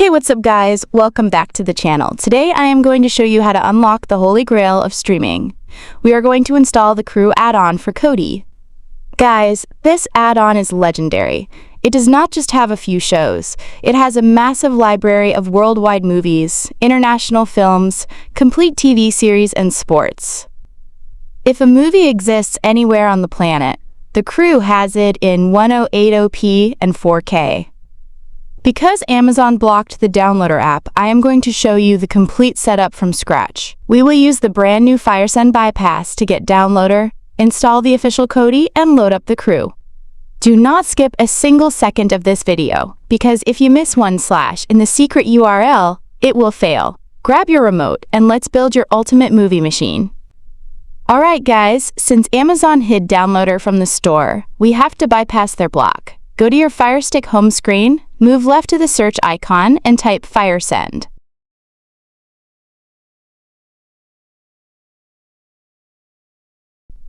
Hey, what's up guys? Welcome back to the channel. Today I am going to show you how to unlock the holy grail of streaming. We are going to install the Kodi add-on for Kodi. Guys, this add-on is legendary. It does not just have a few shows. It has a massive library of worldwide movies, international films, complete TV series, and sports. If a movie exists anywhere on the planet, the Kodi has it in 1080p and 4K. Because Amazon blocked the downloader app, I am going to show you the complete setup from scratch. We will use the brand new FireStick bypass to get downloader, install the official Kodi, and load up the Kodi. Do not skip a single second of this video, because if you miss one slash in the secret URL, it will fail. Grab your remote and let's build your ultimate movie machine. Alright guys, since Amazon hid downloader from the store, we have to bypass their block. Go to your FireStick home screen, move left to the search icon, and type FireStick.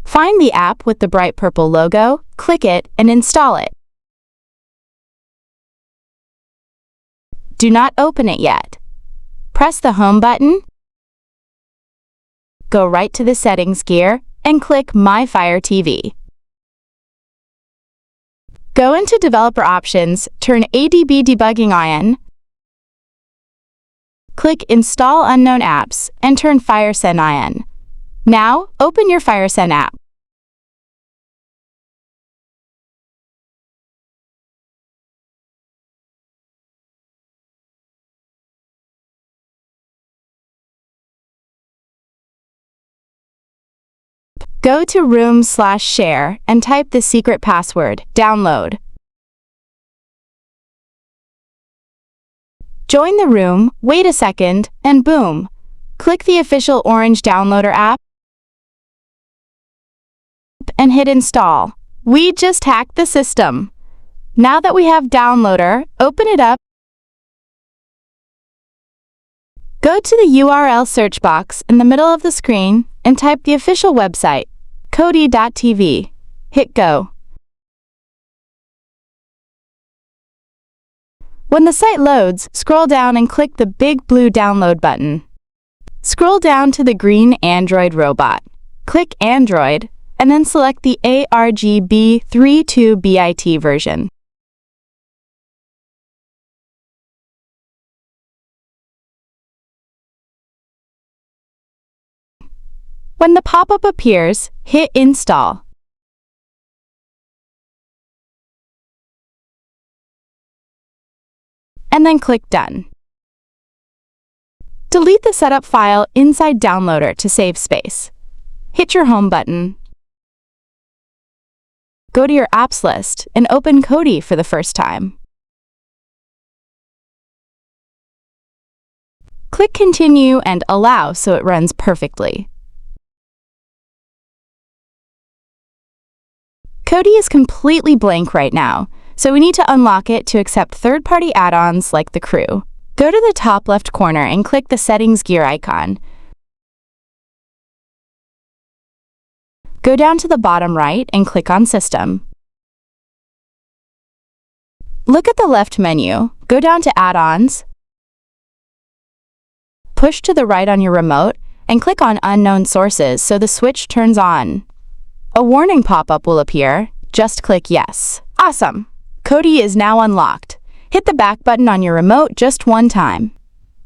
Find the app with the bright purple logo, click it, and install it. Do not open it yet. Press the Home button, go right to the Settings gear, and click My Fire TV. Go into Developer Options, turn ADB Debugging on, click Install Unknown Apps, and turn FireStick on. Now, open your FireStick app. Go to Room/Share and type the secret password, download. Join the room, wait a second, and boom! Click the official orange downloader app and hit install. We just hacked the system. Now that we have downloader, open it up. Go to the URL search box in the middle of the screen and type the official website, Kodi.tv. Hit go. When the site loads, scroll down and click the big blue download button. Scroll down to the green Android robot. Click Android, and then select the ARGB32BIT version. When the pop-up appears, hit Install. And then click Done. Delete the setup file inside Downloader to save space. Hit your Home button. Go to your Apps list and open Kodi for the first time. Click Continue and Allow so it runs perfectly. Kodi is completely blank right now, so we need to unlock it to accept third-party add-ons like the Kodi. Go to the top left corner and click the Settings gear icon. Go down to the bottom right and click on System. Look at the left menu, go down to Add-ons, push to the right on your remote, and click on Unknown Sources so the switch turns on. A warning pop-up will appear. Just click Yes. Awesome! Kodi is now unlocked. Hit the back button on your remote just one time.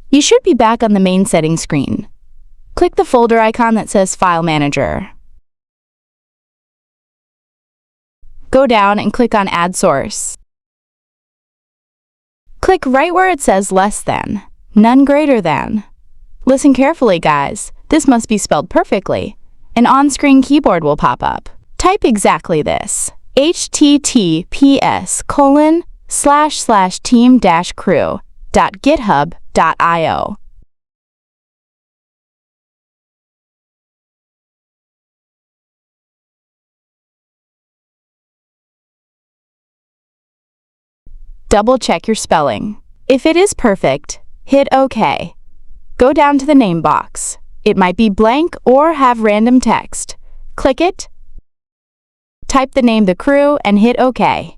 You should be back on the main settings screen. Click the folder icon that says File Manager. Go down and click on Add Source. Click right where it says less than, none greater than. Listen carefully, guys. This must be spelled perfectly. An on-screen keyboard will pop up. Type exactly this, https://team-crew.github.io. Double-check your spelling. If it is perfect, hit OK. Go down to the name box. It might be blank or have random text. Click it, type the name The Crew, and hit OK.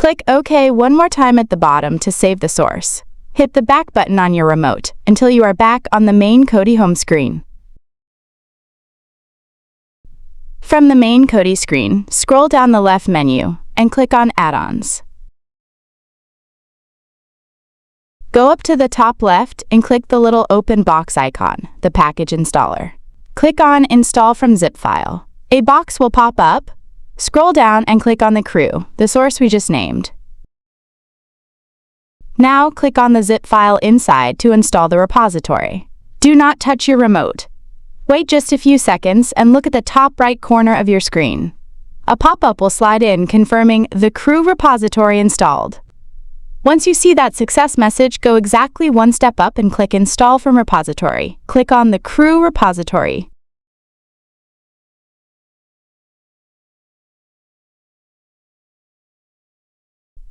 Click OK one more time at the bottom to save the source. Hit the back button on your remote until you are back on the main Kodi home screen. From the main Kodi screen, scroll down the left menu and click on Add-ons. Go up to the top left and click the little open box icon, the package installer. Click on Install from zip file. A box will pop up. Scroll down and click on the crew, the source we just named. Now click on the zip file inside to install the repository. Do not touch your remote. Wait just a few seconds and look at the top right corner of your screen. A pop-up will slide in confirming the crew repository installed. Once you see that success message, go exactly one step up and click Install from Repository. Click on the crew repository.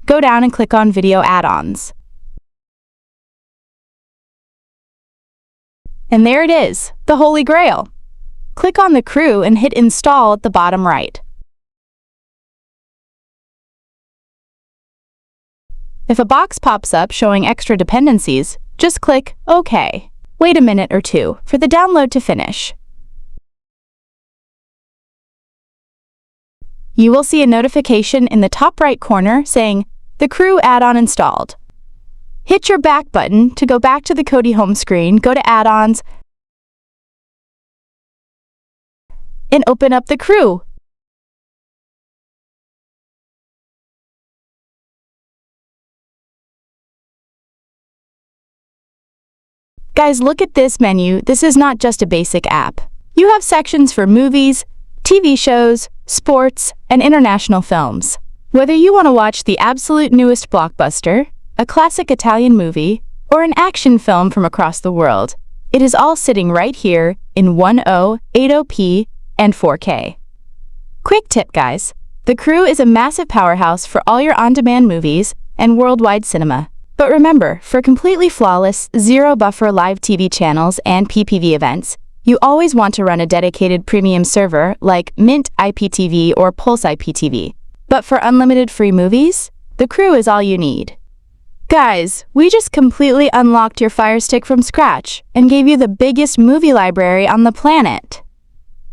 Go down and click on Video Add-ons. And there it is, the Holy Grail. Click on the crew and hit Install at the bottom right. If a box pops up showing extra dependencies, just click OK. Wait a minute or two for the download to finish. You will see a notification in the top right corner saying, "The crew add-on installed." Hit your back button to go back to the Kodi home screen, go to Add-ons, and open up the crew. Guys, look at this menu. This is not just a basic app. You have sections for movies, TV shows, sports, and international films. Whether you want to watch the absolute newest blockbuster, a classic Italian movie, or an action film from across the world, it is all sitting right here in 1080p and 4K. Quick tip, guys. The crew is a massive powerhouse for all your on-demand movies and worldwide cinema. But remember, for completely flawless, zero-buffer live TV channels and PPV events, you always want to run a dedicated premium server like Mint IPTV or Pulse IPTV. But for unlimited free movies, the crew is all you need. Guys, we just completely unlocked your FireStick from scratch and gave you the biggest movie library on the planet.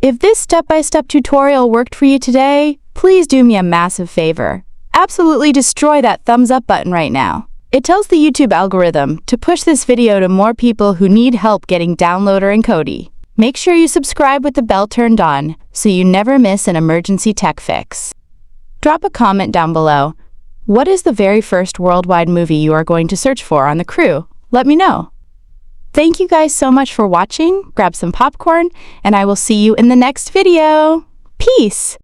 If this step-by-step tutorial worked for you today, please do me a massive favor. Absolutely destroy that thumbs up button right now. It tells the YouTube algorithm to push this video to more people who need help getting Downloader and Kodi. Make sure you subscribe with the bell turned on so you never miss an emergency tech fix. Drop a comment down below. What is the very first worldwide movie you are going to search for on the crew? Let me know. Thank you guys so much for watching. Grab some popcorn, and I will see you in the next video. Peace!